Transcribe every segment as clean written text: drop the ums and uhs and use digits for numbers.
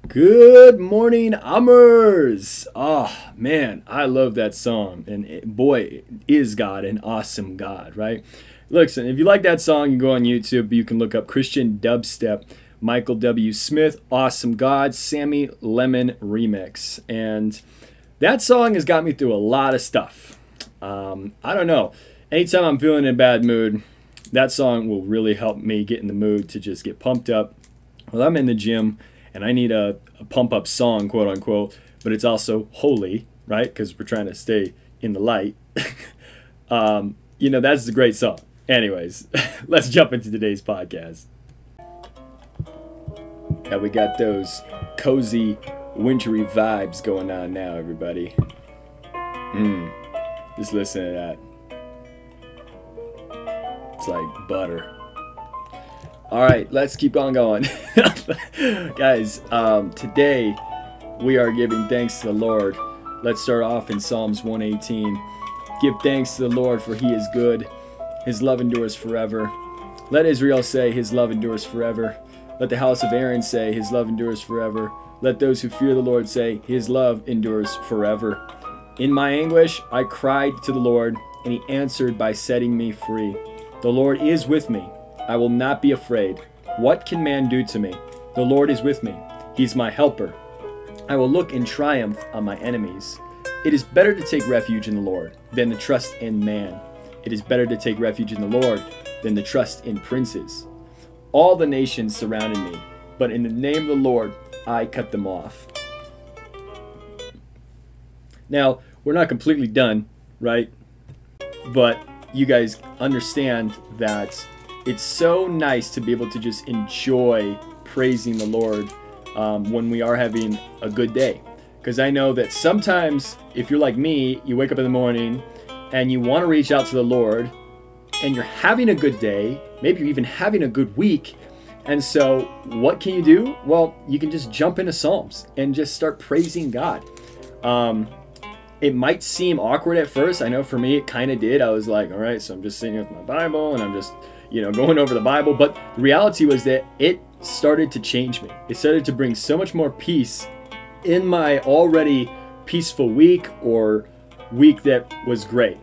Good morning, Ummers! Oh, man, I love that song. And boy, is God an awesome God, right? Listen, if you like that song, you go on YouTube. You can look up Christian Dubstep, Michael W. Smith, Awesome God, Sammy Lemon Remix. And that song has got me through a lot of stuff. I don't know. Anytime I'm feeling in a bad mood, that song will really help me get in the mood to just get pumped up. Well, I'm in the gym and I need a pump-up song, quote-unquote, but it's also holy, right? Because we're trying to stay in the light. That's a great song. Anyways, let's jump into today's podcast. Yeah, we got those cozy, wintry vibes going on now, everybody. Just listen to that. It's like butter. All right, let's keep on going. Guys, today we are giving thanks to the Lord. Let's start off in Psalms 118. Give thanks to the Lord, for he is good. His love endures forever. Let Israel say, his love endures forever. Let the house of Aaron say, his love endures forever. Let those who fear the Lord say, his love endures forever. In my anguish, I cried to the Lord, and he answered by setting me free. The Lord is with me. I will not be afraid. What can man do to me? The Lord is with me. He's my helper. I will look in triumph on my enemies. It is better to take refuge in the Lord than to trust in man. It is better to take refuge in the Lord than to trust in princes. All the nations surrounded me, but in the name of the Lord, I cut them off. Now, we're not completely done, right? But you guys understand that it's so nice to be able to just enjoy praising the Lord when we are having a good day. Because I know that sometimes, if you're like me, you wake up in the morning and you want to reach out to the Lord and you're having a good day, maybe you're even having a good week. And so what can you do? Well, you can just jump into Psalms and just start praising God. It might seem awkward at first. I know for me, it kind of did. I was like, all right, so I'm just sitting with my Bible and I'm just going over the Bible. But the reality was that it started to change me. It started to bring so much more peace in my already peaceful week or week that was great.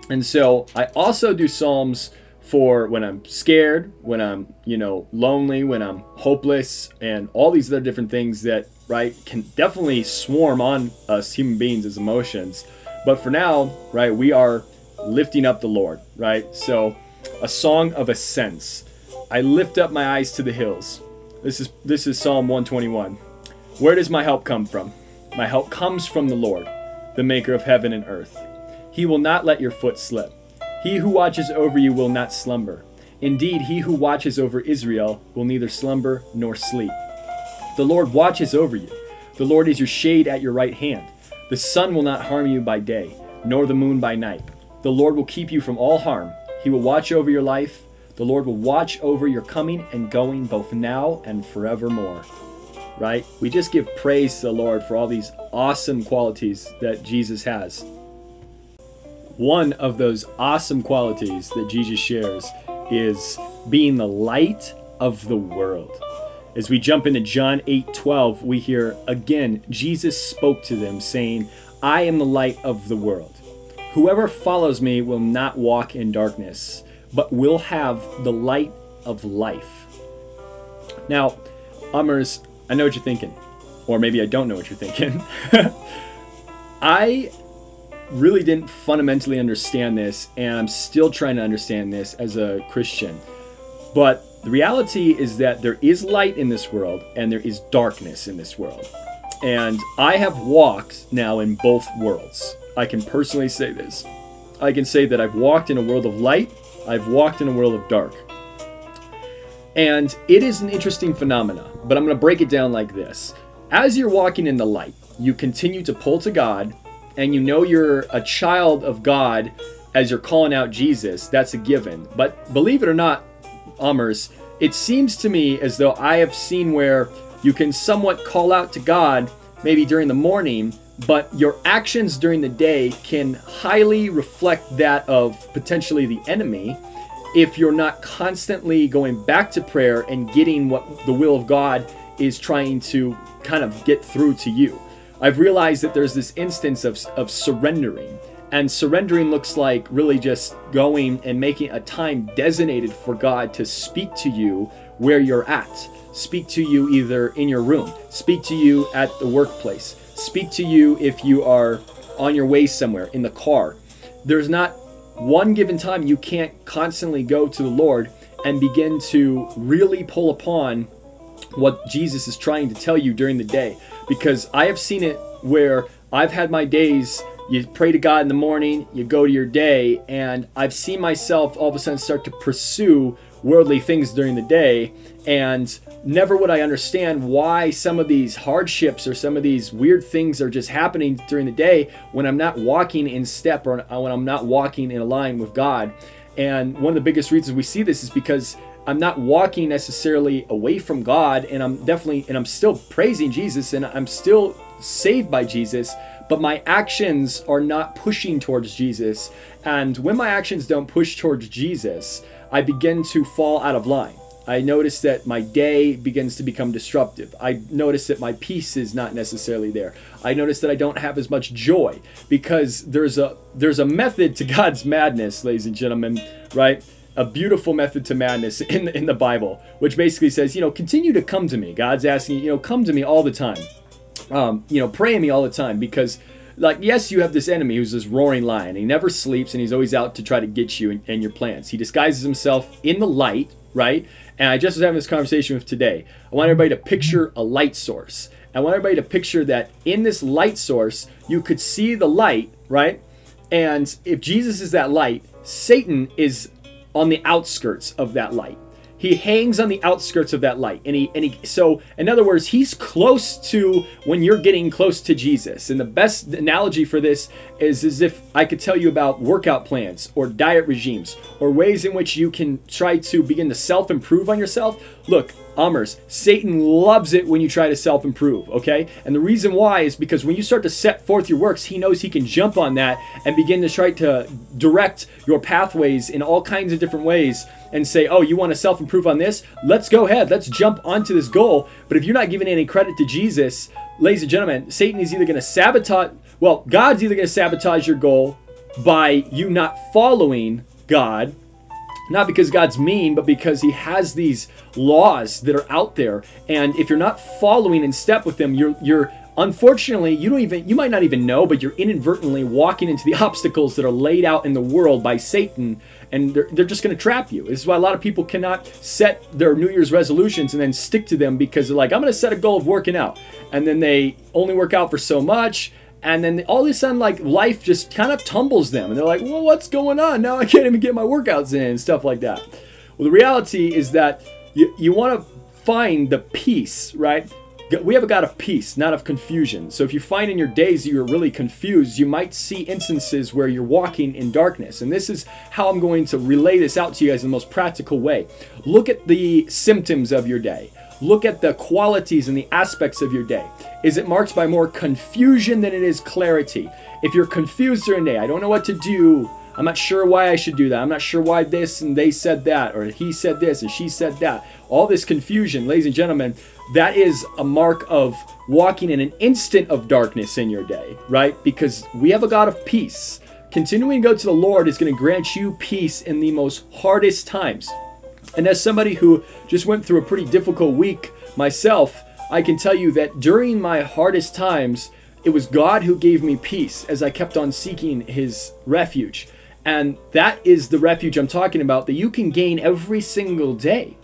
And so I also do Psalms for when I'm scared, when I'm, lonely, when I'm hopeless, and all these other different things that, right, can definitely swarm on us human beings as emotions. But for now, right, we are lifting up the Lord, right? So a song of ascents. I lift up my eyes to the hills. This is Psalm 121. Where does my help come from? My help comes from the Lord, the maker of heaven and earth. He will not let your foot slip. He who watches over you will not slumber. Indeed, he who watches over Israel will neither slumber nor sleep. The Lord watches over you. The Lord is your shade at your right hand. The sun will not harm you by day, nor the moon by night. The Lord will keep you from all harm. He will watch over your life. The Lord will watch over your coming and going, both now and forevermore. Right? We just give praise to the Lord for all these awesome qualities that Jesus has. One of those awesome qualities that Jesus shares is being the light of the world. As we jump into John 8:12, we hear again, Jesus spoke to them saying, I am the light of the world. Whoever follows me will not walk in darkness, but will have the light of life. Now, Ummers, I know what you're thinking, or maybe I don't know what you're thinking. I really didn't fundamentally understand this, and I'm still trying to understand this as a Christian. But the reality is that there is light in this world, and there is darkness in this world. And I have walked now in both worlds. I can personally say this. I can say that I've walked in a world of light, I've walked in a world of dark. And it is an interesting phenomena, but I'm going to break it down like this. As you're walking in the light, you continue to pull to God, and you're a child of God as you're calling out Jesus. That's a given. But believe it or not, Ummers, it seems to me as though I have seen where you can somewhat call out to God maybe during the morning, but your actions during the day can highly reflect that of potentially the enemy if you're not constantly going back to prayer and getting what the will of God is trying to kind of get through to you. I've realized that there's this instance of surrendering. And surrendering looks like really just going and making a time designated for God to speak to you where you're at. Speak to you either in your room, speak to you at the workplace, speak to you if you are on your way somewhere, in the car. There's not one given time you can't constantly go to the Lord and begin to really pull upon what Jesus is trying to tell you during the day. Because I have seen it where I've had my days, you pray to God in the morning, you go to your day, and I've seen myself all of a sudden start to pursue worldly things during the day, and never would I understand why some of these hardships or some of these weird things are just happening during the day when I'm not walking in step or when I'm not walking in line with God. And one of the biggest reasons we see this is because I'm not walking necessarily away from God, and I'm still praising Jesus, and I'm still saved by Jesus, but my actions are not pushing towards Jesus. And when my actions don't push towards Jesus, I begin to fall out of line. I notice that my day begins to become disruptive. I notice that my peace is not necessarily there. I notice that I don't have as much joy, because there's a method to God's madness, ladies and gentlemen, right? A beautiful method to madness in the Bible, which basically says, continue to come to me. God's asking, come to me all the time. Pray to me all the time, because yes, you have this enemy who's this roaring lion. He never sleeps, and he's always out to try to get you and your plans. He disguises himself in the light, right? And I just was having this conversation with today. I want everybody to picture a light source. I want everybody to picture that in this light source, you could see the light, right? And if Jesus is that light, Satan is on the outskirts of that light. He hangs on the outskirts of that light. So in other words, he's close to when you're getting close to Jesus. And the best analogy for this is as if I could tell you about workout plans or diet regimes or ways in which you can try to begin to self-improve on yourself. Look, Amers, Satan loves it when you try to self-improve, okay? And the reason why is because when you start to set forth your works, he knows he can jump on that and begin to try to direct your pathways in all kinds of different ways and say, oh, you want to self-improve on this? Let's go ahead. Let's jump onto this goal. But if you're not giving any credit to Jesus, ladies and gentlemen, Satan is either going to sabotage, God's either going to sabotage your goal by you not following God, not because God's mean, but because he has these laws that are out there. And if you're not following in step with them, you're unfortunately, you might not even know, but you're inadvertently walking into the obstacles that are laid out in the world by Satan, and they're just going to trap you. This is why a lot of people cannot set their New Year's resolutions and then stick to them, because they're like, I'm going to set a goal of working out, and then they only work out for so much, and then all of a sudden, life just kind of tumbles them, and they're like, well, what's going on? Now I can't even get my workouts in, and stuff like that. Well, the reality is that you want to find the peace, right? We have a God of peace, not of confusion. So if you find in your days that you're really confused, you might see instances where you're walking in darkness. And this is how I'm going to relay this out to you guys in the most practical way. Look at the symptoms of your day. Look at the qualities and the aspects of your day. Is it marked by more confusion than it is clarity? If you're confused during the day, I don't know what to do, I'm not sure why I should do that, I'm not sure why this and they said that, or he said this and she said that. All this confusion, ladies and gentlemen, that is a mark of walking in an instant of darkness in your day, right? Because we have a God of peace. Continuing to go to the Lord is going to grant you peace in the most hardest times. And as somebody who just went through a pretty difficult week myself, I can tell you that during my hardest times, it was God who gave me peace as I kept on seeking his refuge. And that is the refuge I'm talking about that you can gain every single day.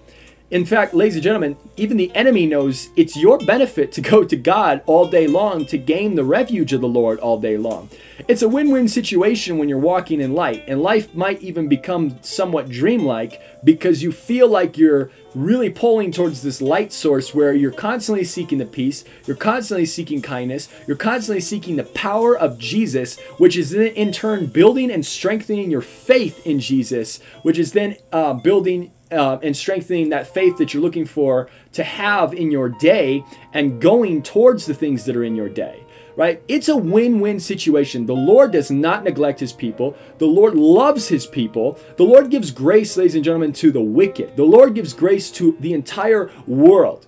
In fact, ladies and gentlemen, even the enemy knows it's your benefit to go to God all day long, to gain the refuge of the Lord all day long. It's a win-win situation when you're walking in light, and life might even become somewhat dreamlike because you feel like you're really pulling towards this light source where you're constantly seeking the peace, you're constantly seeking kindness, you're constantly seeking the power of Jesus, which is then in turn building and strengthening your faith in Jesus, which is then building and strengthening that faith that you're looking for to have in your day and going towards the things that are in your day, right? It's a win-win situation. The Lord does not neglect his people. The Lord loves his people. The Lord gives grace, ladies and gentlemen, to the wicked. The Lord gives grace to the entire world.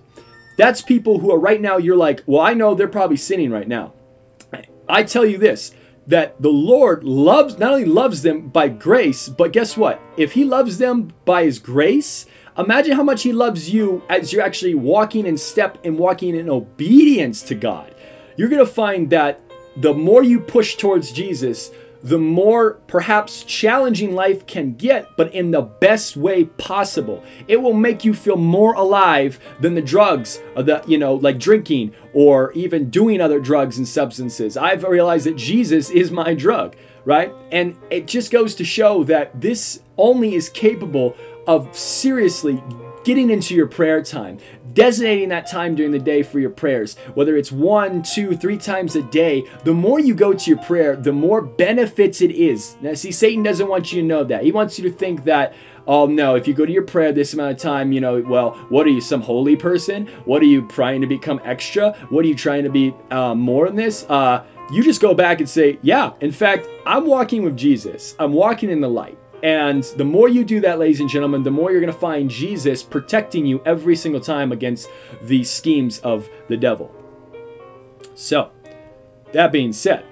That's people who are right now, you're like, well, I know they're probably sinning right now. I tell you this, that the Lord loves, not only loves them by grace, but guess what? If he loves them by his grace, imagine how much he loves you as you're actually walking in step and walking in obedience to God. You're going to find that the more you push towards Jesus, the more perhaps challenging life can get, but in the best way possible. It will make you feel more alive than the drugs, like drinking or even doing other drugs and substances. I've realized that Jesus is my drug, right? And it just goes to show that this only is capable of seriously getting into your prayer time, designating that time during the day for your prayers, whether it's 1, 2, 3 times a day. The more you go to your prayer, the more benefits it is. Now, see, Satan doesn't want you to know that. He wants you to think that, oh no, if you go to your prayer this amount of time, well, what are you, some holy person? What are you trying to become extra? What are you trying to be more than this? You just go back and say, yeah, in fact, I'm walking with Jesus. I'm walking in the light. And the more you do that, ladies and gentlemen, the more you're going to find Jesus protecting you every single time against the schemes of the devil. So, that being said,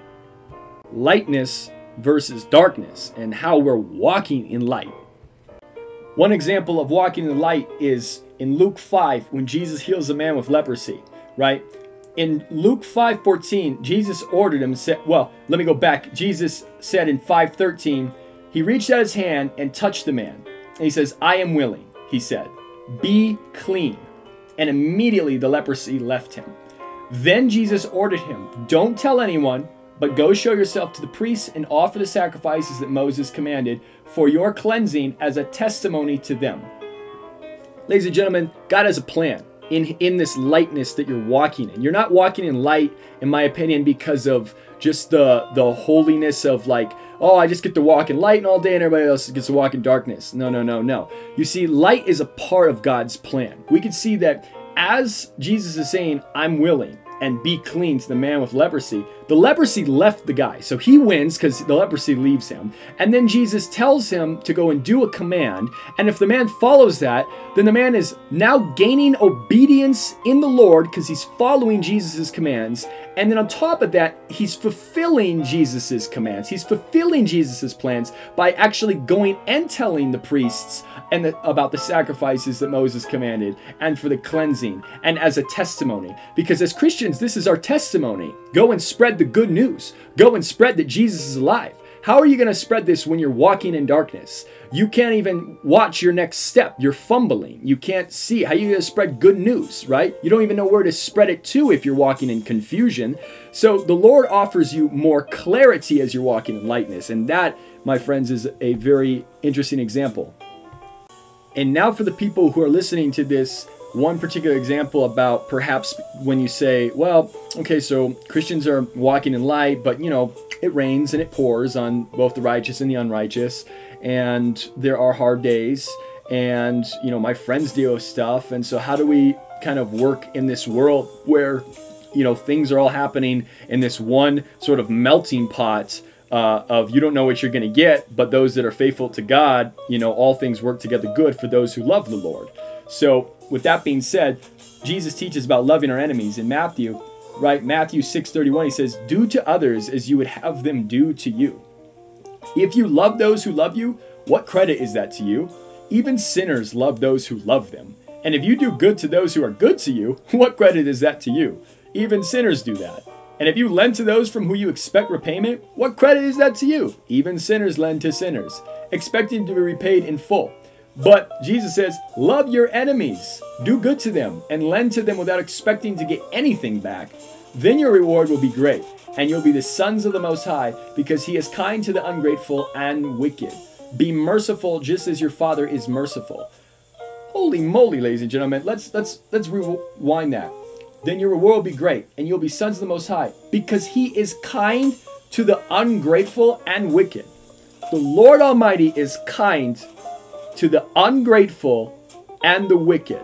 lightness versus darkness and how we're walking in light. One example of walking in the light is in Luke 5 when Jesus heals a man with leprosy, right? In Luke 5:14, Jesus ordered him, let me go back. Jesus said in 5:13, he reached out his hand and touched the man. And he says, I am willing, he said, be clean. And immediately the leprosy left him. Then Jesus ordered him, don't tell anyone, but go show yourself to the priests and offer the sacrifices that Moses commanded for your cleansing as a testimony to them. Ladies and gentlemen, God has a plan in this lightness that you're walking in. You're not walking in light, in my opinion, because of just the holiness of like, oh, I just get to walk in light all day and everybody else gets to walk in darkness. No. You see, light is a part of God's plan. We can see that as Jesus is saying, I'm willing, and be clean to the man with leprosy, the leprosy left the guy. So he wins because the leprosy leaves him. And then Jesus tells him to go and do a command. And if the man follows that, then the man is now gaining obedience in the Lord because he's following Jesus' commands. And then on top of that, he's fulfilling Jesus' commands. He's fulfilling Jesus' plans by actually going and telling the priests about the sacrifices that Moses commanded and for the cleansing and as a testimony. Because as Christians, this is our testimony. Go and spread the good news. Go and spread that Jesus is alive. How are you going to spread this when you're walking in darkness? You can't even watch your next step. You're fumbling. You can't see. How are you going to spread good news, right? You don't even know where to spread it to if you're walking in confusion. So the Lord offers you more clarity as you're walking in lightness. And that, my friends, is a very interesting example. And now for the people who are listening to this, one particular example about perhaps when you say, well, okay, so Christians are walking in light, but it rains and it pours on both the righteous and the unrighteous, and there are hard days, and my friends deal with stuff, and so how do we kind of work in this world where things are all happening in this one sort of melting pot of you don't know what you're going to get, but those that are faithful to God, all things work together good for those who love the Lord. So with that being said, Jesus teaches about loving our enemies in Matthew, right? Matthew 6:31, he says, do to others as you would have them do to you. If you love those who love you, what credit is that to you? Even sinners love those who love them. And if you do good to those who are good to you, what credit is that to you? Even sinners do that. And if you lend to those from whom you expect repayment, what credit is that to you? Even sinners lend to sinners, expecting to be repaid in full. But Jesus says, love your enemies, do good to them, and lend to them without expecting to get anything back. Then your reward will be great, and you'll be the sons of the Most High, because he is kind to the ungrateful and wicked. Be merciful just as your Father is merciful. Holy moly, ladies and gentlemen, let's rewind that. Then your reward will be great, and you'll be sons of the Most High, because he is kind to the ungrateful and wicked. The Lord Almighty is kind to the ungrateful and the wicked.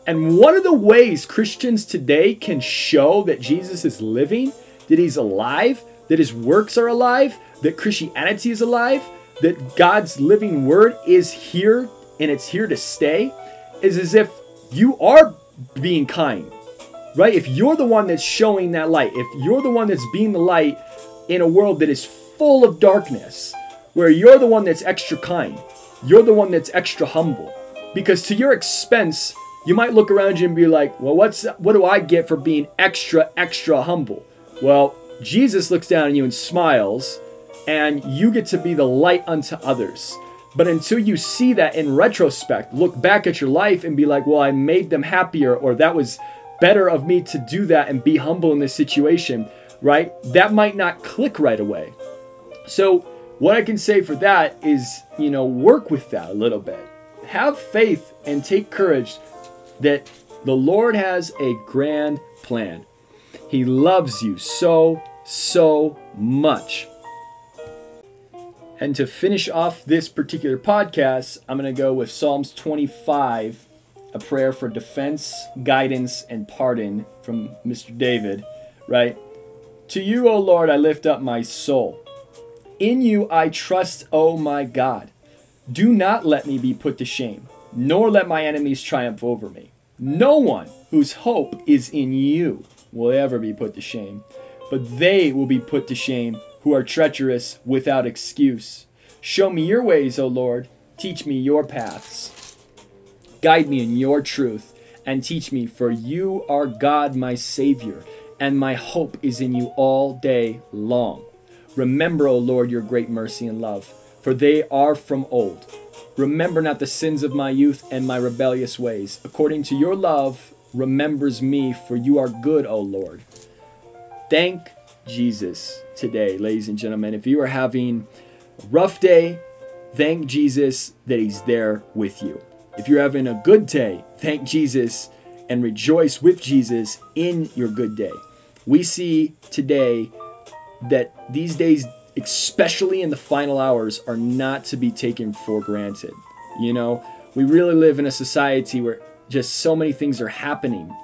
And one of the ways Christians today can show that Jesus is living, that he's alive, that his works are alive, that Christianity is alive, that God's living word is here and it's here to stay, is as if you are being kind right? If you're the one that's showing that light, if you're the one that's being the light in a world that is full of darkness, where you're the one that's extra kind, you're the one that's extra humble, because to your expense, you might look around you and be like, well, what do I get for being extra humble? Well, Jesus looks down on you and smiles, and you get to be the light unto others. But until you see that in retrospect, look back at your life and be like, well, I made them happier, or that was better of me to do that and be humble in this situation, right? That might not click right away. So what I can say for that is, work with that a little bit. Have faith and take courage that the Lord has a grand plan. He loves you so much. And to finish off this particular podcast, I'm going to go with Psalms 25, a prayer for defense, guidance, and pardon from Mr. David, right? To you, O Lord, I lift up my soul. In you I trust, O my God. Do not let me be put to shame, nor let my enemies triumph over me. No one whose hope is in you will ever be put to shame, but they will be put to shame who are treacherous without excuse. Show me your ways, O Lord. Teach me your paths. Guide me in your truth and teach me, for you are God, my Savior, and my hope is in you all day long. Remember, O Lord, your great mercy and love, for they are from old. Remember not the sins of my youth and my rebellious ways. According to your love, remembers me, for you are good, O Lord. Thank Jesus today, ladies and gentlemen. If you are having a rough day, thank Jesus that he's there with you. If you're having a good day, thank Jesus and rejoice with Jesus in your good day. We see today that these days, especially in the final hours, are not to be taken for granted. We really live in a society where just so many things are happening.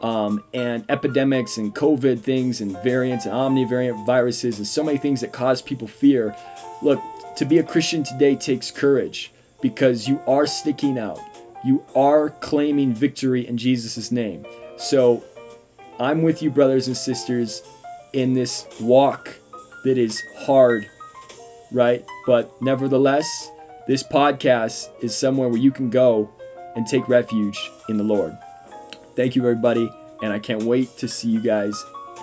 And epidemics and COVID things and variants and omnivariant viruses and so many things that cause people fear. Look, to be a Christian today takes courage, because you are sticking out. You are claiming victory in Jesus' name. So I'm with you, brothers and sisters, in this walk that is hard, right? But nevertheless, this podcast is somewhere where you can go and take refuge in the Lord. Thank you, everybody, and I can't wait to see you guys,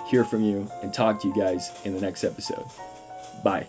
hear from you, and talk to you guys in the next episode. Bye.